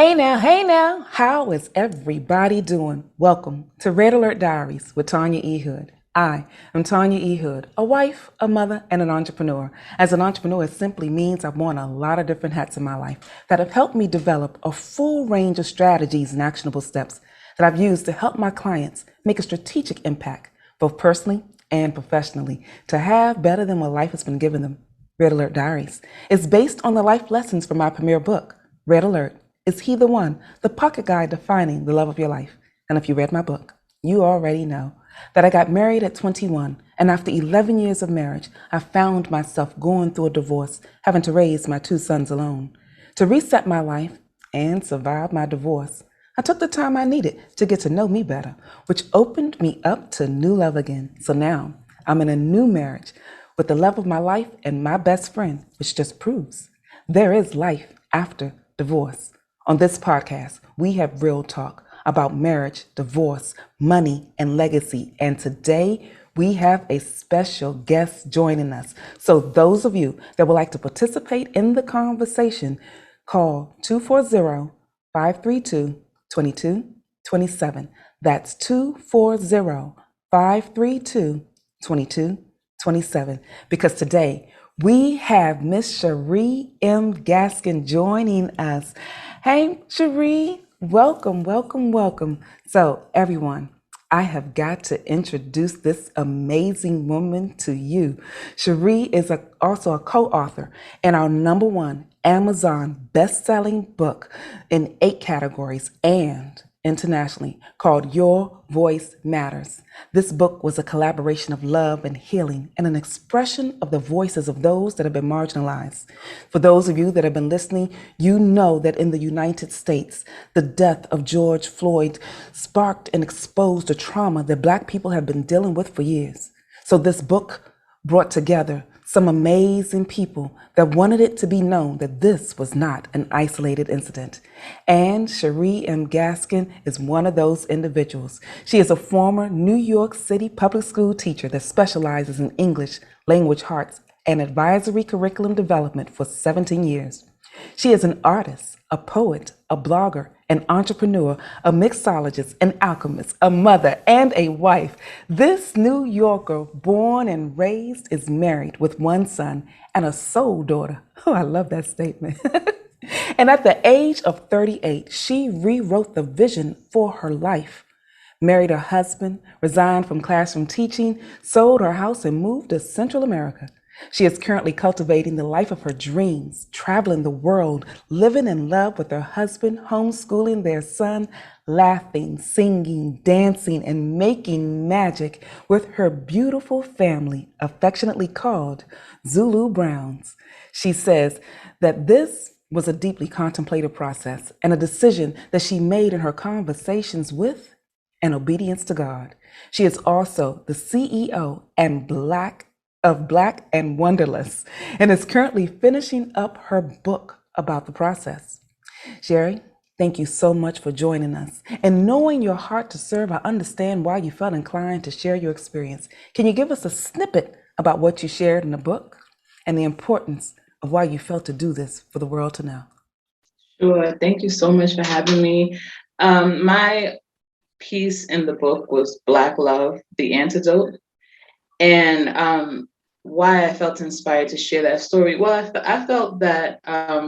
Hey now, how is everybody doing? Welcome to Red Alert Diaries with Tanya E. Hood. I am Tanya E. Hood, a wife, a mother, and an entrepreneur. As an entrepreneur, it simply means I've worn a lot of different hats in my life that have helped me develop a full range of strategies and actionable steps that I've used to help my clients make a strategic impact, both personally and professionally, to have better than what life has been giving them. Red Alert Diaries is based on the life lessons from my premier book, Red Alert. Is he the one? The pocket guide defining the love of your life. And if you read my book, you already know that I got married at 21, and after 11 years of marriage, I found myself going through a divorce, having to raise my two sons alone. To reset my life and survive my divorce, I took the time I needed to get to know me better, which opened me up to new love again. So now I'm in a new marriage with the love of my life and my best friend, which just proves there is life after divorce. On this podcast, we have real talk about marriage, divorce, money, and legacy. And today we have a special guest joining us. So those of you that would like to participate in the conversation, call 240-532-2227. That's 240-532-2227. Because today we have Miss Sheri M. Gaskin joining us. Hey, Sheri, welcome, welcome, welcome. So, everyone, I have got to introduce this amazing woman to you. Sheri is also a co-author in our #1 Amazon best-selling book in 8 categories and internationally called Your Voice Matters. This book was a collaboration of love and healing and an expression of the voices of those that have been marginalized. For those of you that have been listening, you know that in the United States, the death of George Floyd sparked and exposed a trauma that Black people have been dealing with for years. So this book brought together some amazing people that wanted it to be known that this was not an isolated incident. And Sheri M. Gaskin is one of those individuals. She is a former New York City public school teacher that specializes in English, language arts, and advisory curriculum development for 17 years. She is an artist, a poet, a blogger, an entrepreneur, a mixologist, an alchemist, a mother, and a wife. This New Yorker, born and raised, is married with 1 son and a soul daughter. Oh, I love that statement. And at the age of 38, she rewrote the vision for her life. Married her husband, resigned from classroom teaching, sold her house, and moved to Central America. She is currently cultivating the life of her dreams, traveling the world, living in love with her husband, homeschooling their son, laughing, singing, dancing, and making magic with her beautiful family, affectionately called Zulu Browns. She says that this was a deeply contemplative process and a decision that she made in her conversations with and obedience to God. She is also the CEO and of Black and Wonderless, and is currently finishing up her book about the process. Sheri, thank you so much for joining us. And knowing your heart to serve, I understand why you felt inclined to share your experience. Can you give us a snippet about what you shared in the book and the importance of why you felt to do this for the world to know? Sure. Thank you so much for having me. My piece in the book was Black Love, the Antidote. And why I felt inspired to share that story. Well, I felt that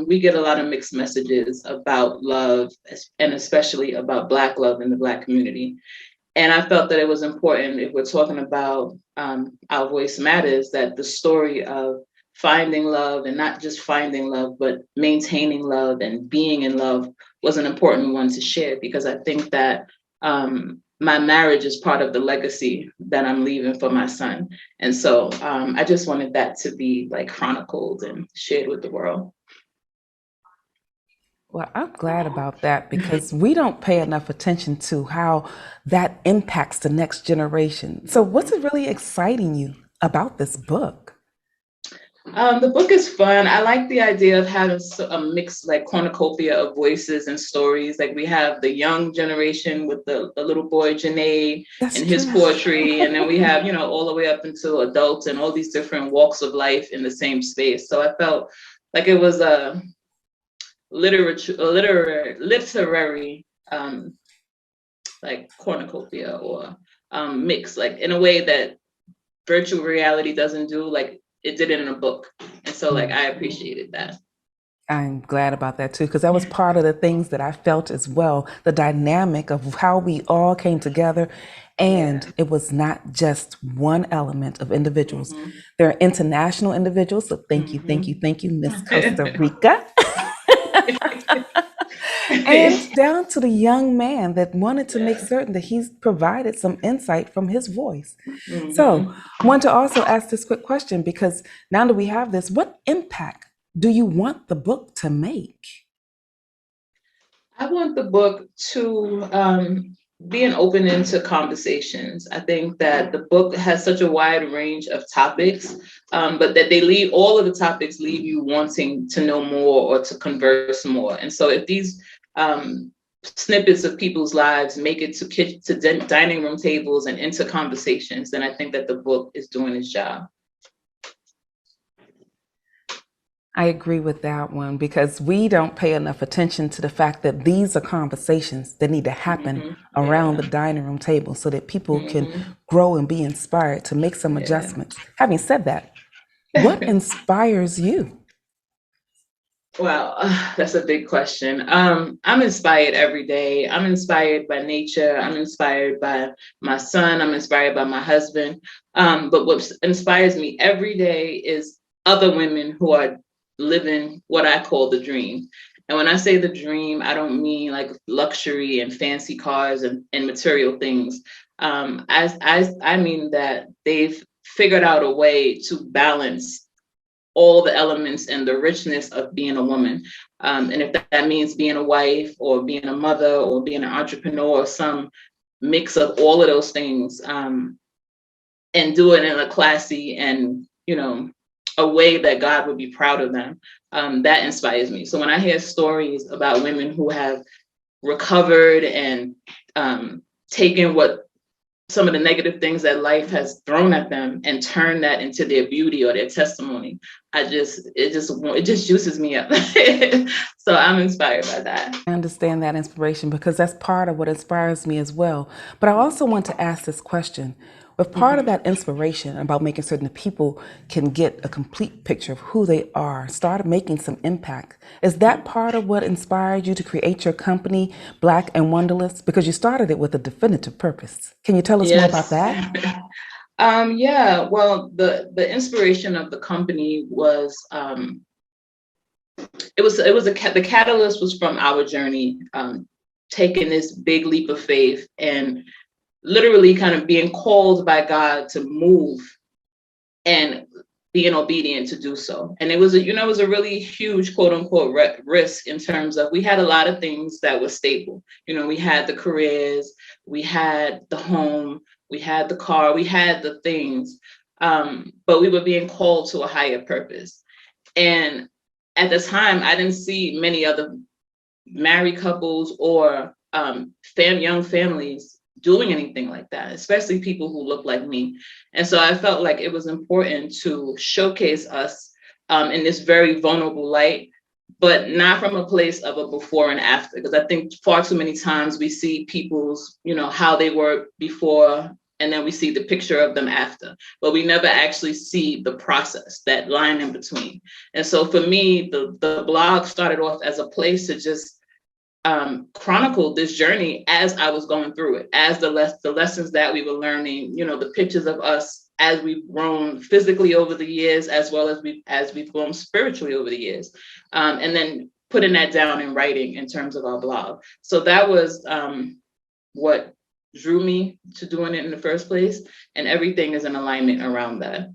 we get a lot of mixed messages about love, and especially about Black love in the Black community. And I felt that it was important, if we're talking about Our Voice Matters, that the story of finding love, and not just finding love, but maintaining love and being in love, was an important one to share, because I think that my marriage is part of the legacy that I'm leaving for my son. And so I just wanted that to be like chronicled and shared with the world. Well, I'm glad about that because we don't pay enough attention to how that impacts the next generation. So, what's really exciting you about this book? The book is fun. I like the idea of having a mixed, like, cornucopia of voices and stories. Like, we have the young generation with the little boy Janae That's and his true. poetry, and then we have, all the way up into adults and all these different walks of life in the same space. So I felt like it was literary like cornucopia or mix, like in a way that virtual reality doesn't do, like it did it in a book. And so like I appreciated that. I'm glad about that too, because that was part of the things that I felt as well, the dynamic of how we all came together. Yeah. And it was not just one element of individuals. Mm-hmm. There are international individuals. So thank you, Miss Costa Rica. And down to the young man that wanted to make Yeah. certain that he's provided some insight from his voice. So Mm-hmm. I want to also ask this quick question, because now that we have this, what impact do you want the book to make? I want the book to be an opening to conversations. I think that the book has such a wide range of topics, but that they leave all of the topics leave you wanting to know more or to converse more. And so, if these snippets of people's lives make it to dining room tables and into conversations, then I think that the book is doing its job. I agree with that one, because we don't pay enough attention to the fact that these are conversations that need to happen Mm-hmm. around the Yeah. dining room table so that people can Mm-hmm. grow and be inspired to make some Yeah. adjustments. Having said that, what inspires you? Well, that's a big question. I'm inspired every day. I'm inspired by nature. I'm inspired by my son. I'm inspired by my husband. But what inspires me every day is other women who are living what I call the dream. And when I say the dream, I don't mean like luxury and fancy cars and material things. I mean that they've figured out a way to balance all the elements and the richness of being a woman. And if that means being a wife or being a mother or being an entrepreneur or some mix of all of those things, and do it in a classy and, a way that God would be proud of them, that inspires me. So when I hear stories about women who have recovered and taken what some of the negative things that life has thrown at them and turn that into their beauty or their testimony, it just juices me up. So I'm inspired by that. I understand that inspiration, because that's part of what inspires me as well. But I also want to ask this question. With part of Mm-hmm. that inspiration about making certain that people can get a complete picture of who they are, start making some impact, is that part of what inspired you to create your company, Black and Wonderless? Because you started it with a definitive purpose. Can you tell us more about Yes. that? Yeah. Well, the inspiration of the company was the catalyst was from our journey, taking this big leap of faith and literally kind of being called by God to move and being obedient to do so. And it was a really huge quote unquote risk in terms of we had a lot of things that were stable. We had the careers, we had the home, we had the car, we had the things, but we were being called to a higher purpose. And at the time, I didn't see many other married couples or young families doing anything like that, especially people who look like me. And so I felt like it was important to showcase us in this very vulnerable light, but not from a place of a before and after. Because I think far too many times we see people's, how they were before, and then we see the picture of them after, but we never actually see the process, that line in between. And so for me, the blog started off as a place to just chronicled this journey as I was going through it, as the lessons that we were learning, the pictures of us as we've grown physically over the years, as well as we've grown spiritually over the years, and then putting that down in writing in terms of our blog. So that was what drew me to doing it in the first place, and everything is in alignment around that.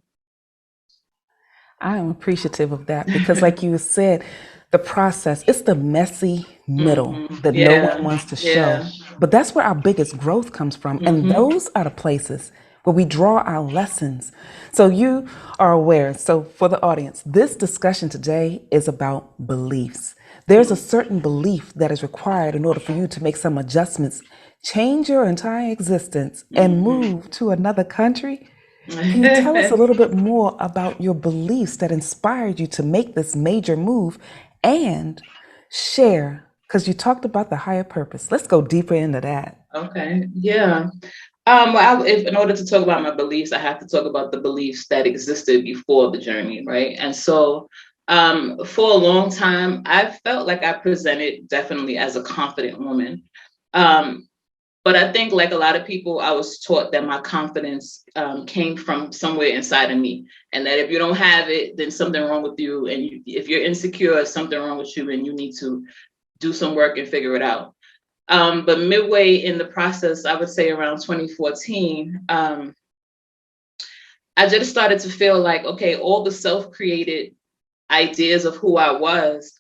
I am appreciative of that, because, like you said, the process, it's the messy middle Mm-hmm. that no one Yeah, wants to show. yeah. But that's where our biggest growth comes from. And Mm-hmm. those are the places where we draw our lessons. So you are aware. So for the audience, this discussion today is about beliefs. There's a certain belief that is required in order for you to make some adjustments, change your entire existence, and move to another country. Can you tell us a little bit more about your beliefs that inspired you to make this major move, and Share, because you talked about the higher purpose. Let's go deeper into that. Okay. Yeah. Well, if in order to talk about my beliefs, I have to talk about the beliefs that existed before the journey, right? And so, for a long time, I felt like I presented definitely as a confident woman. Um, but I think, like a lot of people, I was taught that my confidence came from somewhere inside of me, and that if you don't have it, then something wrong with you. And if you're insecure, something wrong with you, and you need to do some work and figure it out. But midway in the process, I would say around 2014, I just started to feel like, okay, all the self-created ideas of who I was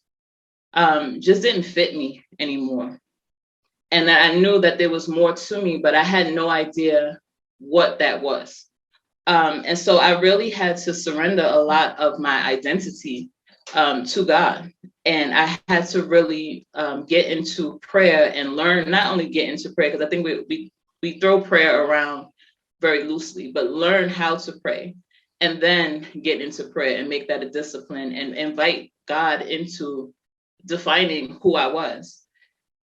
just didn't fit me anymore. And that I knew that there was more to me, but I had no idea what that was. And so I really had to surrender a lot of my identity to God. And I had to really get into prayer and learn, not only get into prayer, because I think we throw prayer around very loosely, but learn how to pray and then get into prayer and make that a discipline and invite God into defining who I was.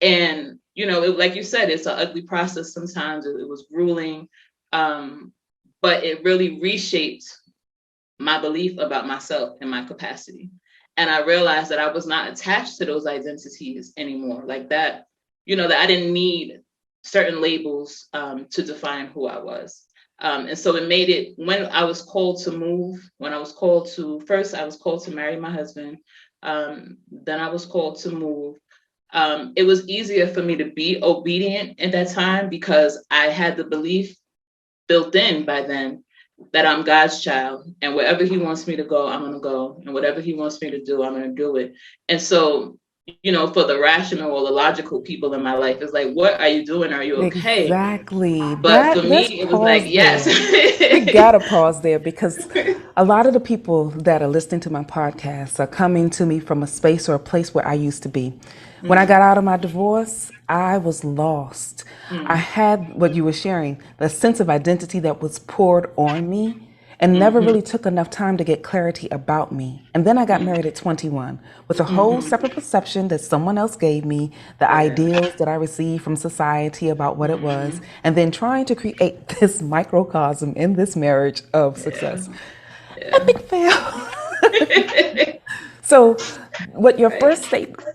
And, like you said, it's an ugly process sometimes. It was grueling. But it really reshaped my belief about myself and my capacity. And I realized that I was not attached to those identities anymore, like that, that I didn't need certain labels to define who I was. And so it made it, when I was called to move, first I was called to marry my husband. Then I was called to move. It was easier for me to be obedient at that time because I had the belief built in by then that I'm God's child, and wherever he wants me to go, I'm going to go. And whatever he wants me to do, I'm going to do it. And so, for the rational or the logical people in my life, it's like, what are you doing? Are you okay? Exactly. But for That let's me, it was like, pause yes. there. We gotta pause there because a lot of the people that are listening to my podcast are coming to me from a space or a place where I used to be. When I got out of my divorce, I was lost. I Mm, had what you were sharing, the sense of identity that was poured on me and never mhm, really took enough time to get clarity about me. And then I got mm, married at 21 with a whole mhm. separate perception that someone else gave me, the Yeah. ideals that I received from society about what it was, Mhm. and then trying to create this microcosm in this marriage of Yeah. success. Yeah. Epic fail. So, what your Right. first statement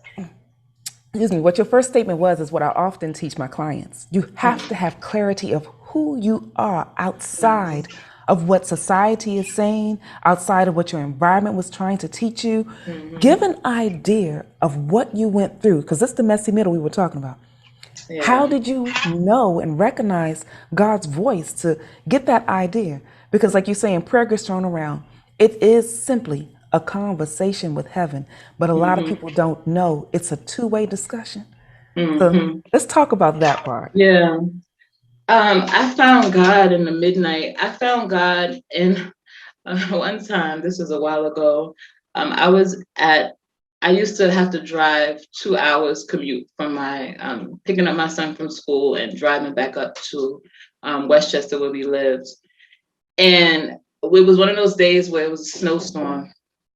excuse me, what your first statement was is what I often teach my clients. You have to have clarity of who you are outside Yes. of what society is saying, outside of what your environment was trying to teach you. Give Mhm. an idea of what you went through, because it's the messy middle we were talking about. How Yeah. did you know and recognize God's voice to get that idea? Because, like you say, in prayer gets thrown around, it is simply a conversation with heaven. But a lot of Mhm. people don't know it's a two-way discussion. So Mhm. let's talk about that part. Yeah. I found God in the midnight. I found God in one time. This was a while ago. I was at. I used to have to drive 2 hours commute from my picking up my son from school and driving back up to Westchester where we lived. And it was one of those days where it was a snowstorm,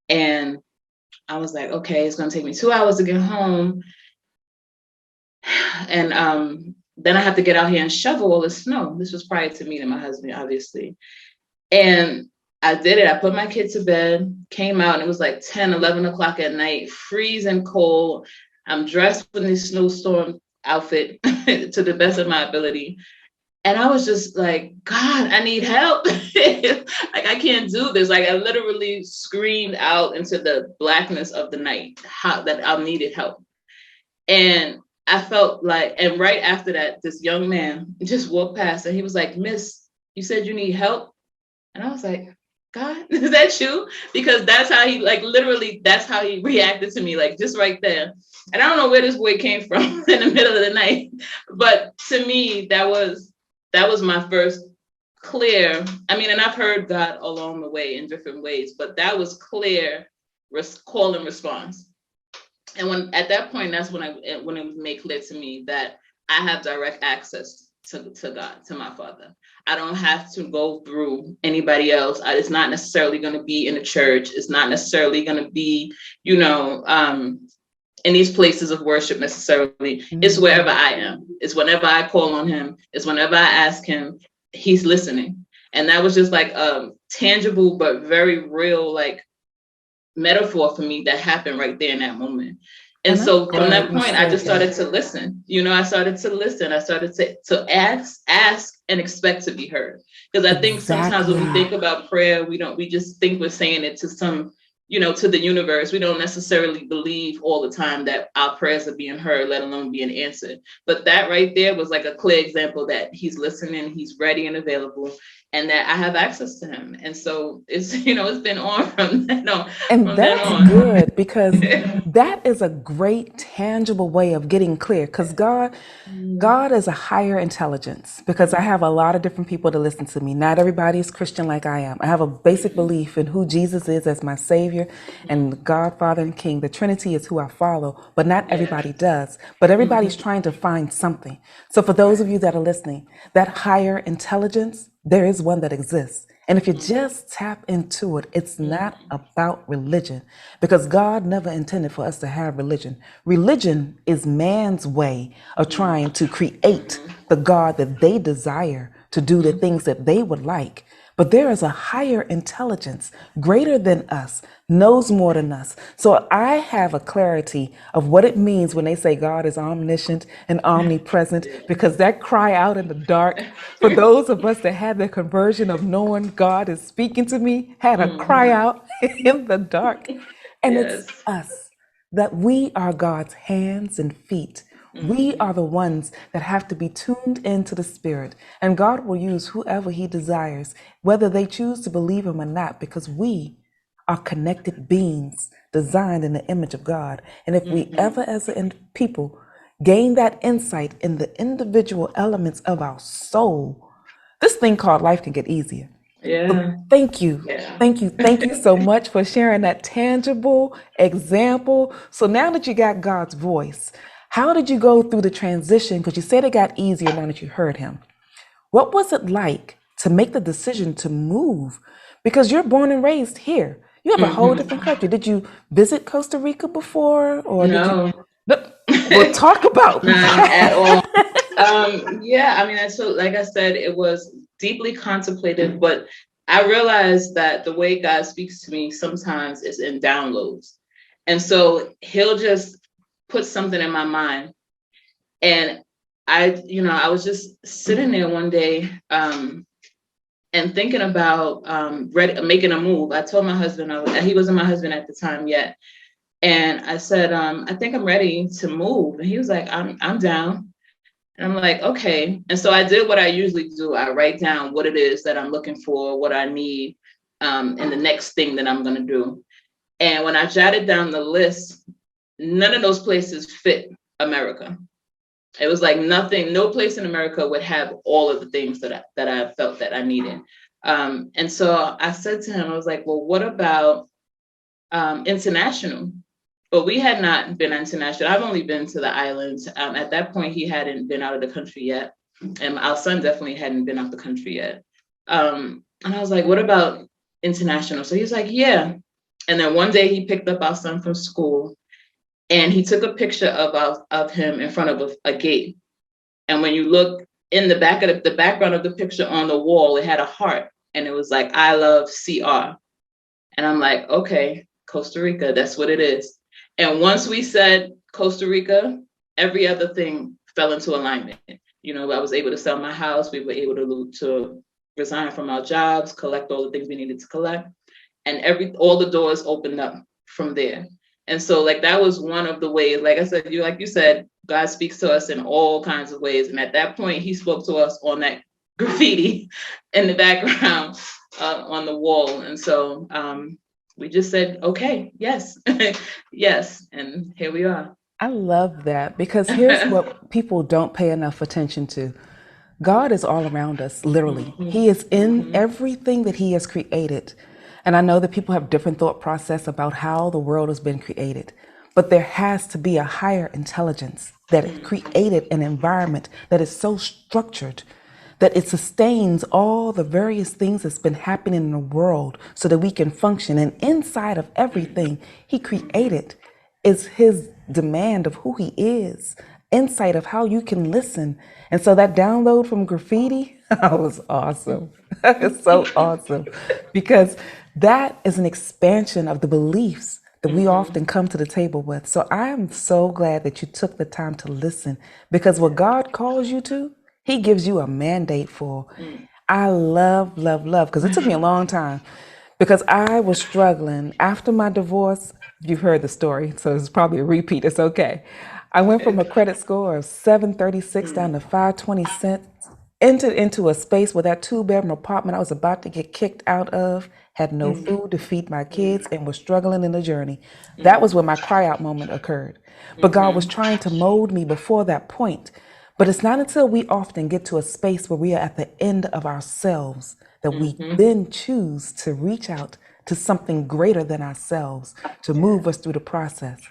and I was like, okay, it's gonna take me 2 hours to get home, and then I have to get out here and shovel all the snow. This was prior to meeting my husband, obviously. And I did it. I put my kid to bed, came out, and it was like 10, 11 o'clock at night, freezing cold. I'm dressed in this snowstorm outfit to the best of my ability. And I was just like, God, I need help. Like, I can't do this. Like, I literally screamed out into the blackness of the night that I needed help. And I felt like, and right after that, this young man just walked past and he was like, Miss, you said you need help? And I was like, God, is that you? Because that's how he, like, literally, that's how he reacted to me, like, just right there. And I don't know where this boy came from in the middle of the night, but to me, that was my first clear. I mean, and I've heard God along the way in different ways, but that was clear call and response. And when at that point, that's when it was made clear to me that I have direct access to God, to my Father. I don't have to go through anybody else. It's not necessarily going to be in a church. It's not necessarily going to be, you know, in these places of worship necessarily. It's wherever I am. It's whenever I call on him. It's whenever I ask him, he's listening. And that was just like a tangible but very real like metaphor for me that happened right there in that moment. And And I'm so from glad that you point, I said just started that. to listen. You know, I started to listen. I started to ask and expect to be heard. Because I think sometimes when we think Exactly. about prayer, we just think we're saying it to some, to the universe. We don't necessarily believe all the time that our prayers are being heard, let alone being answered. But that right there was like a clear example that he's listening, he's ready and available, and that I have access to him. And so it's, it's been on from then on. And From then that's on. good because that is a great tangible way of getting clear because God is a higher intelligence because I have a lot of different people to listen to me. Not everybody is Christian like I am. I have a basic belief in who Jesus is as my Savior and God, Father, and King. The Trinity is who I follow, but not Yeah. everybody does. But everybody's trying to find something. So for those of Right. you that are listening, that higher intelligence, there is one that exists. And if you just tap into it, it's not about religion because God never intended for us to have religion. Religion is man's way of trying to create the God that they desire to do the things that they would like. But there is a higher intelligence greater than us, knows more than us. So I have a clarity of what it means when they say God is omniscient and omnipresent, because that cry out in the dark, for those of us that had the conversion of knowing God is speaking to me, had a cry out in the dark. And it's Yes. us, that we are God's hands and feet. We are the ones that have to be tuned into the Spirit. And God will use whoever He desires, whether they choose to believe Him or not, because we are connected beings designed in the image of God. And if we ever, as a people, gain that insight in the individual elements of our soul, this thing called life can get easier. So Yeah. thank you. Yeah. Thank you so much for sharing that tangible example. So now that you got God's voice, how did you go through the transition? Because you said it got easier now that you heard him. What was it like to make the decision to move? Because you're born and raised here. You have a whole different country. Did you visit Costa Rica before? Or did you? No. No. We'll talk about None at that. all. Yeah, I mean, so like I said, it was deeply contemplative, but I realized that the way God speaks to me sometimes is in downloads. And so he'll just put something in my mind. And I was just sitting there one day, and thinking about making a move. I told my husband, he wasn't my husband at the time yet. And I said, I think I'm ready to move. And he was like, I'm down. And I'm like, okay. And so I did what I usually do. I write down what it is that I'm looking for, what I need, and the next thing that I'm going to do. And when I jotted down the list, none of those places fit America. It was like nothing, no place in America would have all of the things that I felt that I needed. And so I said to him, I was like, well, what about international? But we had not been international. I've only been to the islands. At that point, he hadn't been out of the country yet. And our son definitely hadn't been out the country yet. And I was like, what about international? So he's like, yeah. And then one day he picked up our son from school and he took a picture of him in front of a gate. And when you look in the back of the background of the picture on the wall, it had a heart and it was like, I love CR. And I'm like, okay, Costa Rica, that's what it is. And once we said Costa Rica, every other thing fell into alignment. I was able to sell my house. We were able to resign from our jobs, collect all the things we needed to collect. And all the doors opened up from there. And so like that was one of the ways, like I said, like you said, God speaks to us in all kinds of ways. And at that point, he spoke to us on that graffiti in the background on the wall. And so we just said, okay, yes, yes. And here we are. I love that because here's what people don't pay enough attention to. God is all around us, literally. He is in everything that He has created. And I know that people have different thought process about how the world has been created, but there has to be a higher intelligence that created an environment that is so structured that it sustains all the various things that's been happening in the world so that we can function. And inside of everything He created is His demand of who he is, insight of how you can listen. And so that download from graffiti, was awesome. It's so awesome because that is an expansion of the beliefs that we often come to the table with. So I am so glad that you took the time to listen because what God calls you to, he gives you a mandate for. I love, love, love, because it took me a long time because I was struggling after my divorce. You've heard the story, so it's probably a repeat. It's okay. I went from a credit score of 736 down to 526, entered into a space where that two-bedroom apartment I was about to get kicked out of, had no food to feed my kids, and was struggling in the journey. That was when my cry out moment occurred. But God was trying to mold me before that point. But it's not until we often get to a space where we are at the end of ourselves that we then choose to reach out to something greater than ourselves to move us through the process.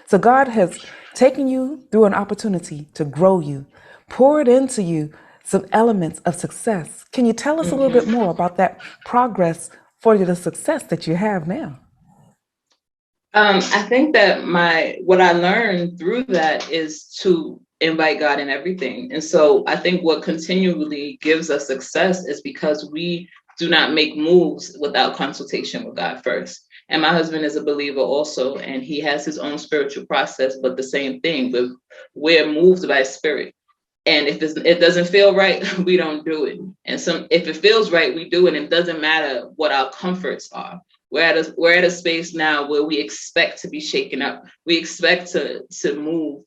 So God has taken you through an opportunity to grow you, poured into you some elements of success. Can you tell us a little bit more about that progress for the success that you have now? I think that what I learned through that is to invite God in everything. And so I think what continually gives us success is because we do not make moves without consultation with God first. And my husband is a believer also, and he has his own spiritual process, but the same thing, we're moved by spirit. And if it doesn't feel right, we don't do it. And if it feels right, we do it. And it doesn't matter what our comforts are. We're at a space now where we expect to be shaken up. We expect to move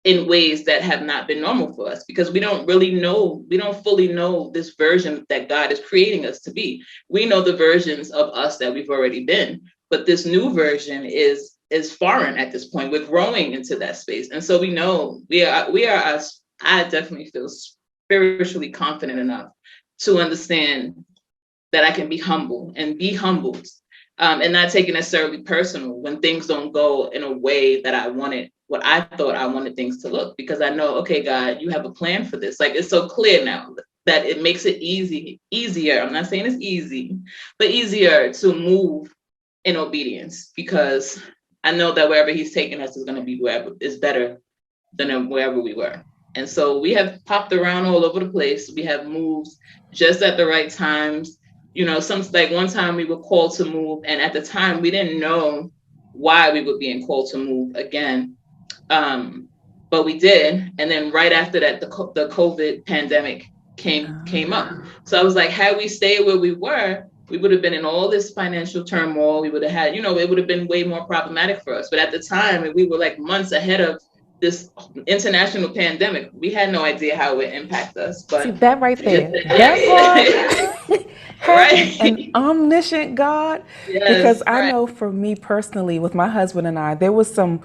in ways that have not been normal for us because we don't fully know this version that God is creating us to be. We know the versions of us that we've already been, but this new version is foreign at this point. We're growing into that space. And so we know we are us. I definitely feel spiritually confident enough to understand that I can be humble and be humbled, and not take it necessarily personal when things don't go in a way that I wanted, what I thought I wanted things to look, because I know, okay, God, you have a plan for this. Like, it's so clear now that it makes it easier. I'm not saying it's easy, but easier to move in obedience, because I know that wherever he's taking us is going to be wherever is better than wherever we were. And so we have popped around all over the place. We have moved just at the right times. Some, like, one time we were called to move, and at the time we didn't know why we were being called to move again. But we did. And then right after that, the COVID pandemic came up. So I was like, had we stayed where we were, we would have been in all this financial turmoil. We would have had, it would have been way more problematic for us. But at the time, we were like months ahead of this international pandemic. We had no idea how it would impact us. See, But that right just, there, that part, having right. an omniscient God, because Yes, I right. know for me personally, with my husband and I, there was some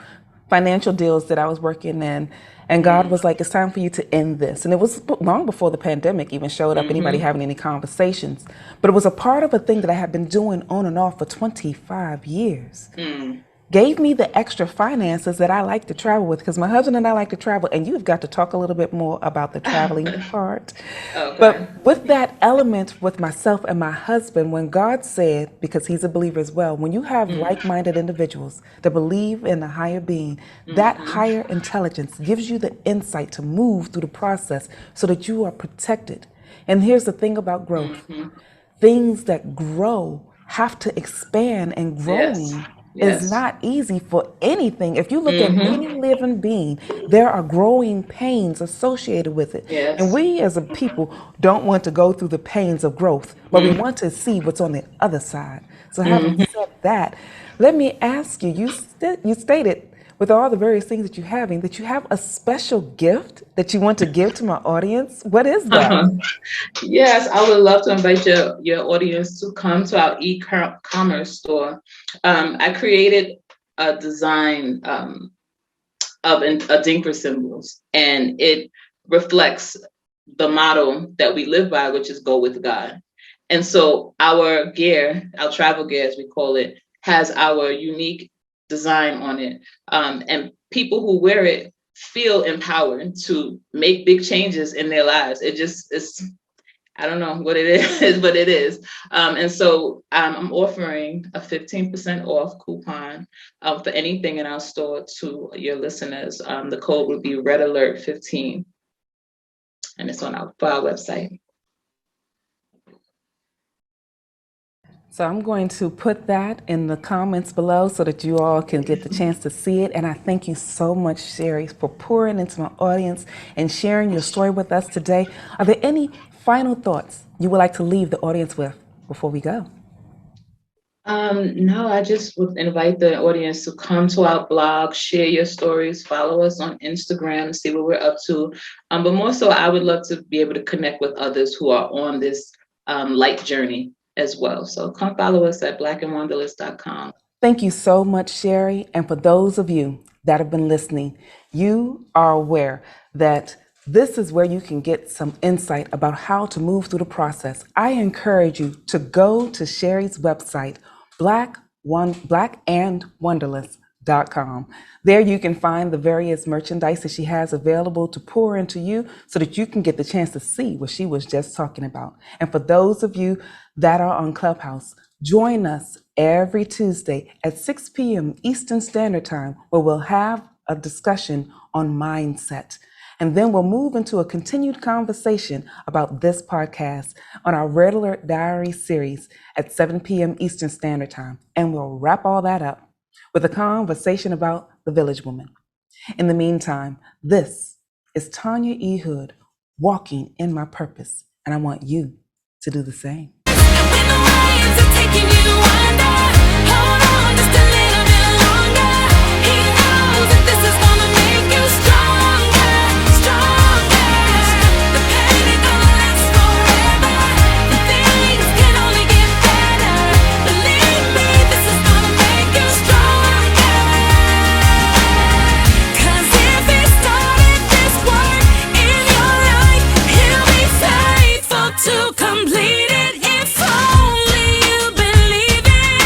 financial deals that I was working in, and God was like, it's time for you to end this. And it was long before the pandemic even showed up, anybody having any conversations. But it was a part of a thing that I had been doing on and off for 25 years. Gave me the extra finances that I like to travel with, because my husband and I like to travel, and you've got to talk a little bit more about the traveling part. Okay. But with that element with myself and my husband, when God said, because he's a believer as well, when you have like-minded individuals that believe in a higher being, that higher intelligence gives you the insight to move through the process so that you are protected. And here's the thing about growth. Things that grow have to expand, and Yes. growing is Yes. not easy for anything. If you look at any living being, there are growing pains associated with it. And Yes. we as a people don't want to go through the pains of growth, but we want to see what's on the other side. So having said that, let me ask you, you stated with all the various things that you're having, that you have a special gift that you want to give to my audience. What is that? Yes, I would love to invite your audience to come to our e-commerce store. I created a design of Adinkra symbols, and it reflects the motto that we live by, which is go with God. And so our gear, our travel gear, as we call it, has our unique design on it. And people who wear it feel empowered to make big changes in their lives. I don't know what it is, but it is. And so I'm offering a 15% off coupon for anything in our store to your listeners. The code would be Red Alert 15, and it's on our website. So I'm going to put that in the comments below so that you all can get the chance to see it. And I thank you so much, Sheri, for pouring into my audience and sharing your story with us today. Are there any final thoughts you would like to leave the audience with before we go? No, I just would invite the audience to come to our blog, share your stories, follow us on Instagram, see what we're up to. But more so, I would love to be able to connect with others who are on this light journey as well. So come follow us at blackandwanderlust.com. Thank you so much, Sheri. And for those of you that have been listening, you are aware that this is where you can get some insight about how to move through the process. I encourage you to go to Sheri's website, blackandwanderlust.com. There you can find the various merchandise that she has available to pour into you so that you can get the chance to see what she was just talking about. And for those of you that are on Clubhouse, join us every Tuesday at 6 p.m. Eastern Standard Time, where we'll have a discussion on mindset. And then we'll move into a continued conversation about this podcast on our Red Alert Diaries series at 7 p.m. Eastern Standard Time. And we'll wrap all that up with a conversation about the village woman. In the meantime, this is Tanya E. Hood walking in my purpose, and I want you to do the same.